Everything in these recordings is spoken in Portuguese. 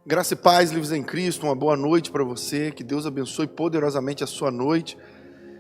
Graça e paz, livres em Cristo, uma boa noite para você, que Deus abençoe poderosamente a sua noite.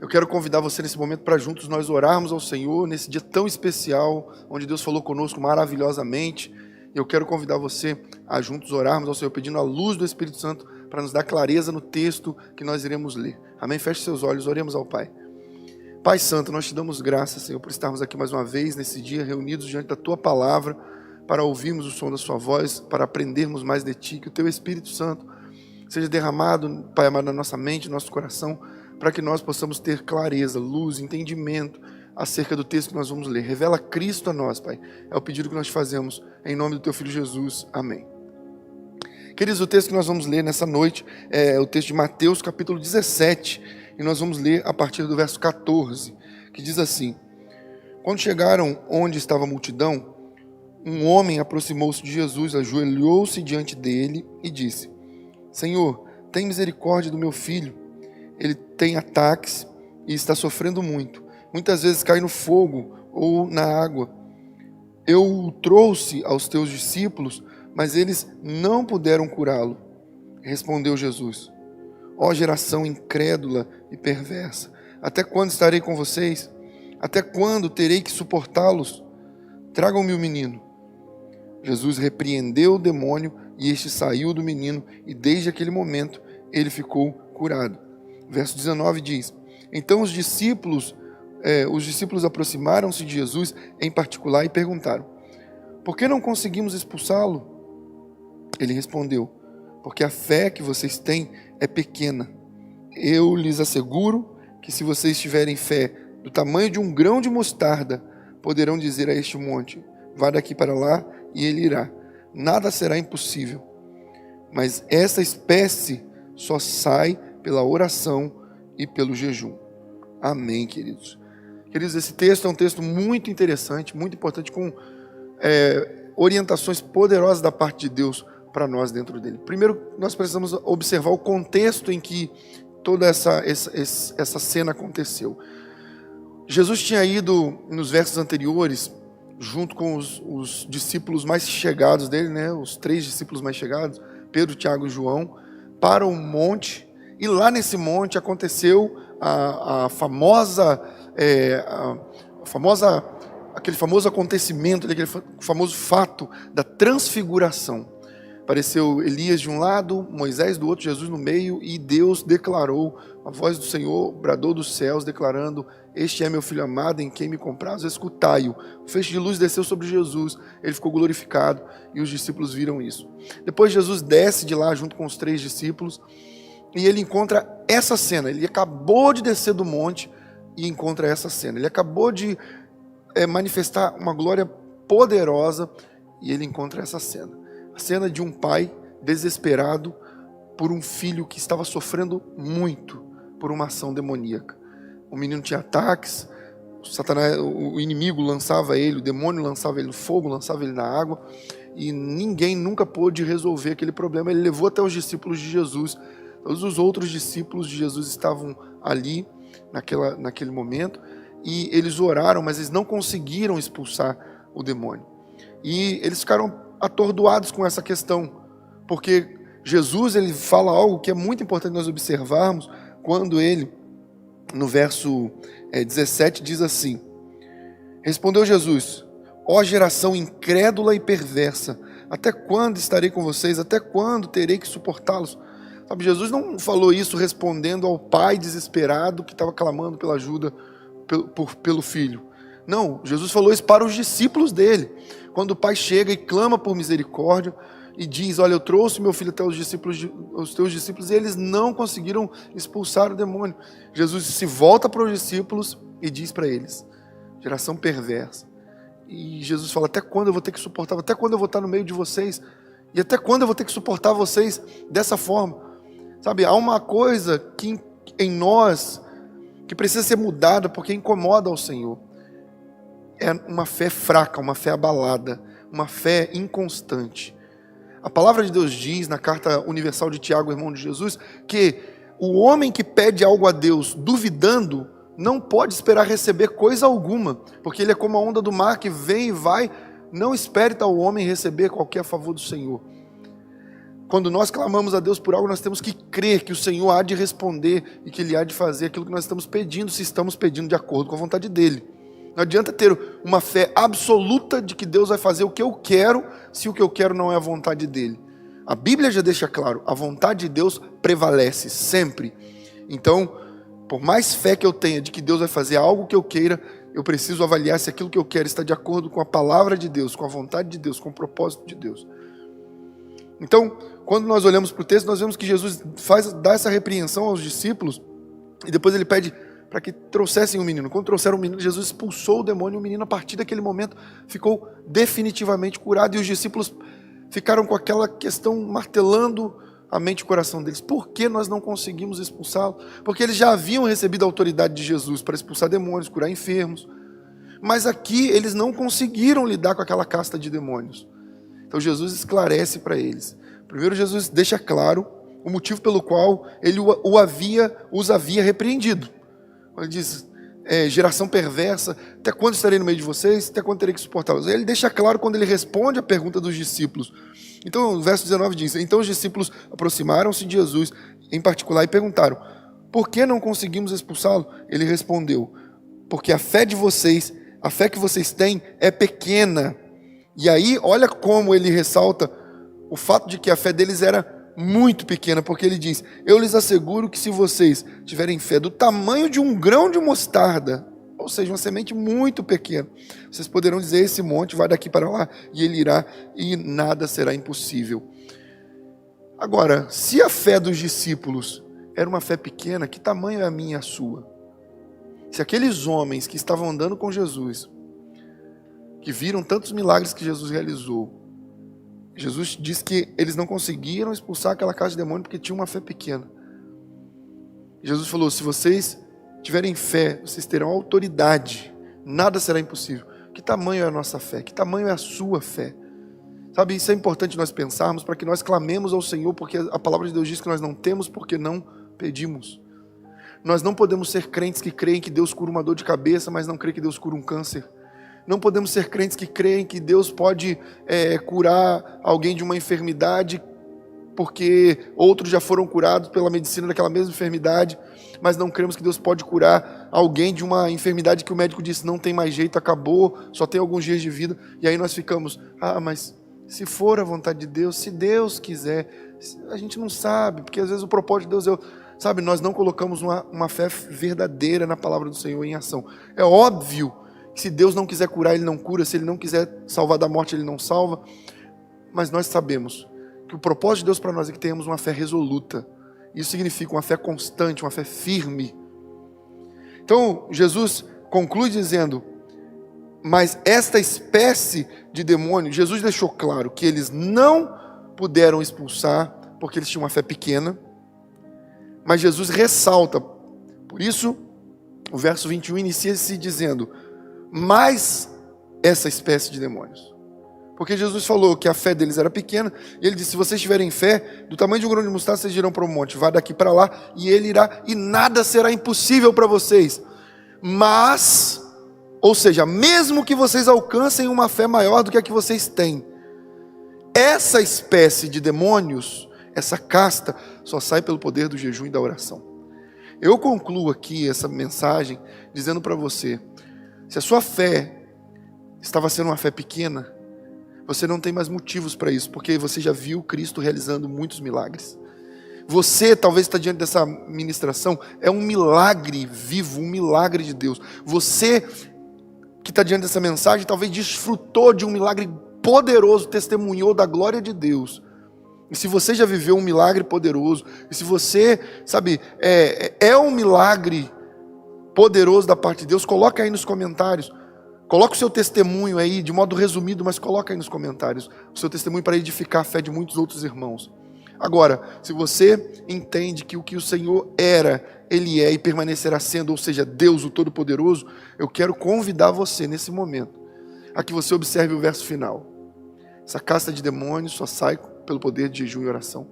Eu quero convidar você nesse momento para juntos nós orarmos ao Senhor, nesse dia tão especial, onde Deus falou conosco maravilhosamente. Eu quero convidar você a juntos orarmos ao Senhor, pedindo a luz do Espírito Santo para nos dar clareza no texto que nós iremos ler. Amém? Feche seus olhos, oremos ao Pai. Pai Santo, nós te damos graças, Senhor, por estarmos aqui mais uma vez, nesse dia, reunidos diante da Tua Palavra, para ouvirmos o som da Sua voz, para aprendermos mais de Ti, que o Teu Espírito Santo seja derramado, Pai amado, na nossa mente, no nosso coração, para que nós possamos ter clareza, luz, entendimento acerca do texto que nós vamos ler. Revela Cristo a nós, Pai. É o pedido que nós fazemos, em nome do Teu Filho Jesus. Amém. Queridos, o texto que nós vamos ler nessa noite é o texto de Mateus, capítulo 17, e nós vamos ler a partir do verso 14, que diz assim: Quando chegaram onde estava a multidão, um homem aproximou-se de Jesus, ajoelhou-se diante dele e disse: Senhor, tem misericórdia do meu filho. Ele tem ataques e está sofrendo muito. Muitas vezes cai no fogo ou na água. Eu o trouxe aos teus discípulos, mas eles não puderam curá-lo. Respondeu Jesus: Ó geração incrédula e perversa, até quando estarei com vocês? Até quando terei que suportá-los? Tragam-me o menino. Jesus repreendeu o demônio e este saiu do menino, e desde aquele momento ele ficou curado. Verso 19 diz: Então os discípulos aproximaram-se de Jesus em particular e perguntaram: Por que não conseguimos expulsá-lo? Ele respondeu: Porque a fé que vocês têm é pequena. Eu lhes asseguro que se vocês tiverem fé do tamanho de um grão de mostarda, poderão dizer a este monte: Vá daqui para lá, e ele irá. Nada será impossível. Mas essa espécie só sai pela oração e pelo jejum. Amém, queridos. Queridos, esse texto é um texto muito interessante, muito importante, com orientações poderosas da parte de Deus para nós dentro dele. Primeiro, nós precisamos observar o contexto em que toda essa cena aconteceu. Jesus tinha ido, nos versos anteriores, junto com os discípulos mais chegados dele, né, os 3 discípulos mais chegados, Pedro, Tiago e João, para um monte, e lá nesse monte aconteceu aquele famoso acontecimento, aquele famoso fato da transfiguração. Apareceu Elias de um lado, Moisés do outro, Jesus no meio, e Deus declarou, a voz do Senhor bradou dos céus, declarando: Este é meu filho amado, em quem me compraz, escutai-o. O feixe de luz desceu sobre Jesus, ele ficou glorificado, e os discípulos viram isso. Depois Jesus desce de lá junto com os 3 discípulos, e ele encontra essa cena. Ele acabou de descer do monte e encontra essa cena. Ele acabou de manifestar uma glória poderosa, e ele encontra essa cena. A cena de um pai desesperado por um filho que estava sofrendo muito por uma ação demoníaca. O menino tinha ataques, o inimigo lançava ele, o demônio lançava ele no fogo, lançava ele na água, e ninguém nunca pôde resolver aquele problema. Ele levou até os discípulos de Jesus. Todos os outros discípulos de Jesus estavam ali naquele momento, e eles oraram, mas eles não conseguiram expulsar o demônio. E eles ficaram atordoados com essa questão, porque Jesus, ele fala algo que é muito importante nós observarmos, quando ele, no verso 17, diz assim: Respondeu Jesus: Ó geração incrédula e perversa, até quando estarei com vocês? Até quando terei que suportá-los? Sabe, Jesus não falou isso respondendo ao pai desesperado que estava clamando pela ajuda pelo filho. Não, Jesus falou isso para os discípulos dele. Quando o pai chega e clama por misericórdia e diz: Olha, eu trouxe meu filho até os teus discípulos, e eles não conseguiram expulsar o demônio. Jesus se volta para os discípulos e diz para eles: Geração perversa. E Jesus fala: Até quando eu vou ter que suportar? Até quando eu vou estar no meio de vocês? E até quando eu vou ter que suportar vocês dessa forma? Sabe, há uma coisa que em nós que precisa ser mudada, porque incomoda ao Senhor. É uma fé fraca, uma fé abalada, uma fé inconstante. A palavra de Deus diz, na carta universal de Tiago, irmão de Jesus, que o homem que pede algo a Deus duvidando, não pode esperar receber coisa alguma, porque ele é como a onda do mar que vem e vai. Não espere tal homem receber qualquer favor do Senhor. Quando nós clamamos a Deus por algo, nós temos que crer que o Senhor há de responder e que Ele há de fazer aquilo que nós estamos pedindo, se estamos pedindo de acordo com a vontade dEle. Não adianta ter uma fé absoluta de que Deus vai fazer o que eu quero, se o que eu quero não é a vontade dEle. A Bíblia já deixa claro, a vontade de Deus prevalece sempre. Então, por mais fé que eu tenha de que Deus vai fazer algo que eu queira, eu preciso avaliar se aquilo que eu quero está de acordo com a palavra de Deus, com a vontade de Deus, com o propósito de Deus. Então, quando nós olhamos para o texto, nós vemos que Jesus dá essa repreensão aos discípulos e depois ele pede para que trouxessem o menino. Quando trouxeram o menino, Jesus expulsou o demônio e o menino, a partir daquele momento, ficou definitivamente curado. E os discípulos ficaram com aquela questão martelando a mente e o coração deles. Por que nós não conseguimos expulsá-lo? Porque eles já haviam recebido a autoridade de Jesus para expulsar demônios, curar enfermos. Mas aqui eles não conseguiram lidar com aquela casta de demônios. Então Jesus esclarece para eles. Primeiro Jesus deixa claro o motivo pelo qual ele os havia repreendido. Ele diz, geração perversa, até quando estarei no meio de vocês? Até quando terei que suportá-los? Ele deixa claro quando ele responde a pergunta dos discípulos. Então o verso 19 diz, então os discípulos aproximaram-se de Jesus em particular e perguntaram, por que não conseguimos expulsá-lo? Ele respondeu, porque a fé de vocês, a fé que vocês têm é pequena. E aí, olha como ele ressalta o fato de que a fé deles era muito pequena, porque ele diz, eu lhes asseguro que se vocês tiverem fé do tamanho de um grão de mostarda, ou seja, uma semente muito pequena, vocês poderão dizer, esse monte vai daqui para lá, e ele irá, e nada será impossível. Agora, se a fé dos discípulos era uma fé pequena, que tamanho é a minha e a sua? Se aqueles homens que estavam andando com Jesus, que viram tantos milagres que Jesus realizou, Jesus disse que eles não conseguiram expulsar aquela casa de demônio porque tinham uma fé pequena. Jesus falou, se vocês tiverem fé, vocês terão autoridade, nada será impossível. Que tamanho é a nossa fé? Que tamanho é a sua fé? Sabe, isso é importante nós pensarmos para que nós clamemos ao Senhor, porque a palavra de Deus diz que nós não temos porque não pedimos. Nós não podemos ser crentes que creem que Deus cura uma dor de cabeça, mas não creem que Deus cura um câncer. Não podemos ser crentes que creem que Deus pode curar alguém de uma enfermidade, porque outros já foram curados pela medicina daquela mesma enfermidade, mas não cremos que Deus pode curar alguém de uma enfermidade que o médico disse, não tem mais jeito, acabou, só tem alguns dias de vida, e aí nós ficamos, mas se for a vontade de Deus, se Deus quiser, a gente não sabe, porque às vezes o propósito de Deus sabe, nós não colocamos uma fé verdadeira na palavra do Senhor em ação. É óbvio que se Deus não quiser curar, Ele não cura, se Ele não quiser salvar da morte, Ele não salva, mas nós sabemos que o propósito de Deus para nós é que tenhamos uma fé resoluta. Isso significa uma fé constante, uma fé firme. Então, Jesus conclui dizendo, mas esta espécie de demônio, Jesus deixou claro que eles não puderam expulsar, porque eles tinham uma fé pequena, mas Jesus ressalta, por isso, o verso 21 inicia-se dizendo, mas essa espécie de demônios. Porque Jesus falou que a fé deles era pequena, e ele disse, se vocês tiverem fé, do tamanho de um grão de mostarda, vocês irão para o monte, vá daqui para lá, e ele irá, e nada será impossível para vocês. Mas, ou seja, mesmo que vocês alcancem uma fé maior do que a que vocês têm, essa espécie de demônios, essa casta, só sai pelo poder do jejum e da oração. Eu concluo aqui essa mensagem dizendo para você, se a sua fé estava sendo uma fé pequena, você não tem mais motivos para isso, porque você já viu Cristo realizando muitos milagres. Você talvez está diante dessa ministração, é um milagre vivo, um milagre de Deus. Você que está diante dessa mensagem, talvez desfrutou de um milagre poderoso, testemunhou da glória de Deus. E se você já viveu um milagre poderoso, e se você, sabe, é um milagre poderoso da parte de Deus, coloca aí nos comentários. Coloca o seu testemunho aí, de modo resumido, mas coloca aí nos comentários o seu testemunho para edificar a fé de muitos outros irmãos. Agora, se você entende que o Senhor era, Ele é e permanecerá sendo, ou seja, Deus o Todo-Poderoso, eu quero convidar você nesse momento a que você observe o verso final. Essa casta de demônios só sai pelo poder de jejum e oração.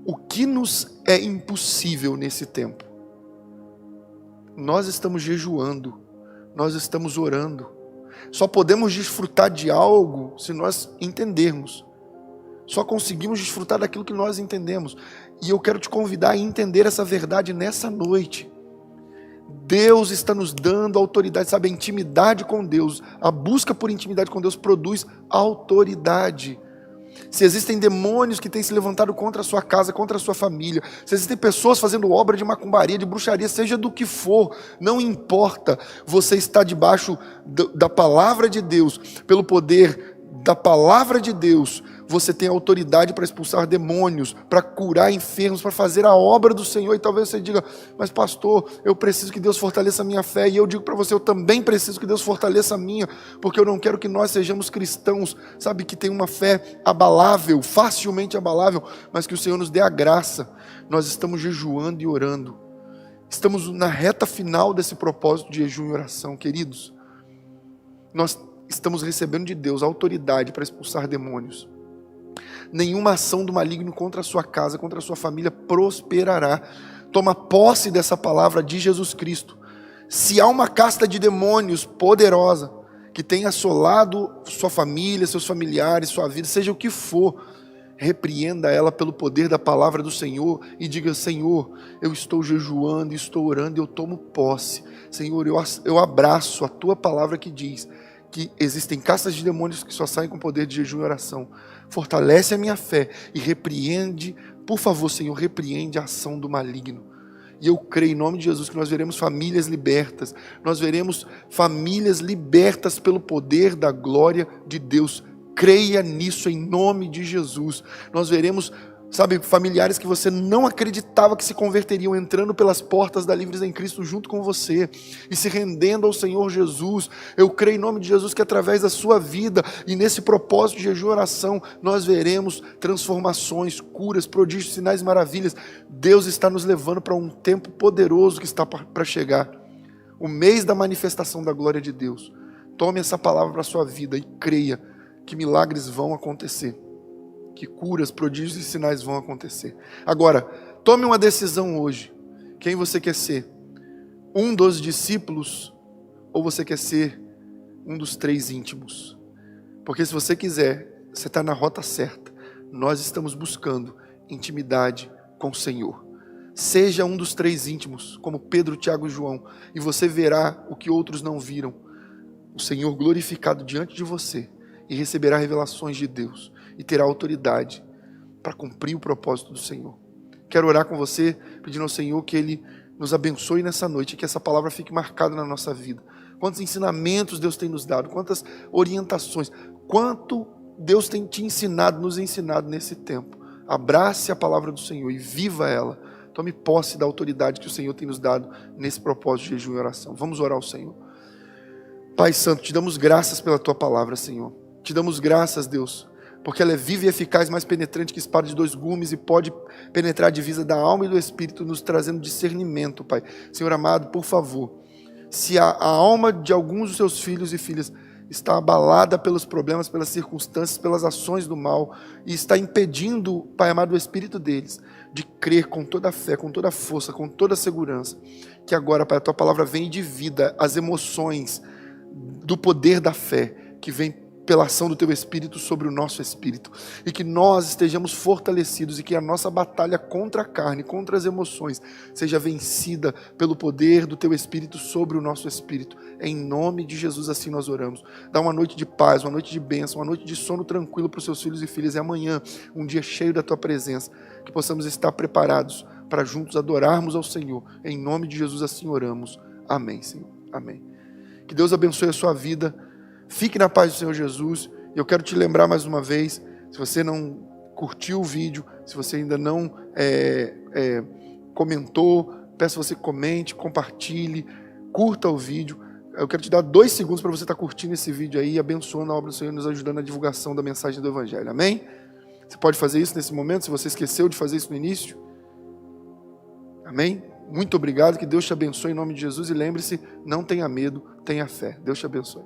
O que nos é impossível nesse tempo? Nós estamos jejuando. Nós estamos orando. Só podemos desfrutar de algo se nós entendermos. Só conseguimos desfrutar daquilo que nós entendemos. E eu quero te convidar a entender essa verdade nessa noite. Deus está nos dando autoridade, sabe? A intimidade com Deus, a busca por intimidade com Deus produz autoridade. Se existem demônios que têm se levantado contra a sua casa, contra a sua família, se existem pessoas fazendo obra de macumbaria, de bruxaria, seja do que for, não importa, você está debaixo da palavra de Deus, pelo poder da palavra de Deus, você tem autoridade para expulsar demônios, para curar enfermos, para fazer a obra do Senhor. E talvez você diga, mas pastor, eu preciso que Deus fortaleça a minha fé. E eu digo para você, eu também preciso que Deus fortaleça a minha, porque eu não quero que nós sejamos cristãos, sabe, que tem uma fé abalável, facilmente abalável, mas que o Senhor nos dê a graça. Nós estamos jejuando e orando. Estamos na reta final desse propósito de jejum e oração, queridos. Nós estamos recebendo de Deus autoridade para expulsar demônios. Nenhuma ação do maligno contra a sua casa, contra a sua família prosperará. Toma posse dessa palavra de Jesus Cristo. Se há uma casta de demônios poderosa que tem assolado sua família, seus familiares, sua vida, seja o que for, repreenda ela pelo poder da palavra do Senhor e diga, Senhor, eu estou jejuando, estou orando, eu tomo posse. Senhor, eu abraço a tua palavra que diz que existem castas de demônios que só saem com poder de jejum e oração. Fortalece a minha fé e repreende, por favor, Senhor, repreende a ação do maligno. E eu creio em nome de Jesus que nós veremos famílias libertas, nós veremos famílias libertas pelo poder da glória de Deus. Creia nisso em nome de Jesus. Nós veremos, sabe, familiares que você não acreditava que se converteriam, entrando pelas portas da Livres em Cristo junto com você e se rendendo ao Senhor Jesus. Eu creio em nome de Jesus que através da sua vida e nesse propósito de jejum e oração, nós veremos transformações, curas, prodígios, sinais e maravilhas. Deus está nos levando para um tempo poderoso que está para chegar. O mês da manifestação da glória de Deus. Tome essa palavra para a sua vida e creia que milagres vão acontecer. Que curas, prodígios e sinais vão acontecer. Agora, tome uma decisão hoje. Quem você quer ser? Um dos discípulos ou você quer ser um dos 3 íntimos? Porque se você quiser, você está na rota certa. Nós estamos buscando intimidade com o Senhor. Seja um dos 3 íntimos, como Pedro, Tiago e João, e você verá o que outros não viram. O Senhor glorificado diante de você e receberá revelações de Deus. E terá autoridade para cumprir o propósito do Senhor. Quero orar com você, pedindo ao Senhor que Ele nos abençoe nessa noite, que essa palavra fique marcada na nossa vida. Quantos ensinamentos Deus tem nos dado, quantas orientações, quanto Deus tem te ensinado, nos ensinado nesse tempo. Abrace a palavra do Senhor e viva ela. Tome posse da autoridade que o Senhor tem nos dado nesse propósito de jejum e oração. Vamos orar ao Senhor. Pai Santo, te damos graças pela tua palavra, Senhor. Te damos graças, Deus, porque ela é viva e eficaz, mais penetrante que espada de 2 gumes e pode penetrar a divisa da alma e do espírito, nos trazendo discernimento, Pai. Senhor amado, por favor, se a alma de alguns dos seus filhos e filhas está abalada pelos problemas, pelas circunstâncias, pelas ações do mal, e está impedindo, Pai amado, o espírito deles, de crer com toda a fé, com toda a força, com toda a segurança, que agora, Pai, a tua palavra vem de vida, as emoções do poder da fé, que vem pela ação do Teu Espírito sobre o nosso espírito, e que nós estejamos fortalecidos e que a nossa batalha contra a carne, contra as emoções, seja vencida pelo poder do Teu Espírito sobre o nosso espírito. Em nome de Jesus assim nós oramos. Dá uma noite de paz, uma noite de bênção, uma noite de sono tranquilo para os seus filhos e filhas, e amanhã, um dia cheio da Tua presença, que possamos estar preparados para juntos adorarmos ao Senhor. Em nome de Jesus assim oramos. Amém, Senhor. Amém. Que Deus abençoe a sua vida. Fique na paz do Senhor Jesus. E eu quero te lembrar mais uma vez, se você não curtiu o vídeo, se você ainda não comentou, peço que você comente, compartilhe, curta o vídeo. Eu quero te dar 2 segundos para você estar curtindo esse vídeo aí, abençoando a obra do Senhor e nos ajudando na divulgação da mensagem do Evangelho. Amém? Você pode fazer isso nesse momento, se você esqueceu de fazer isso no início. Amém? Muito obrigado, que Deus te abençoe em nome de Jesus. E lembre-se, não tenha medo, tenha fé. Deus te abençoe.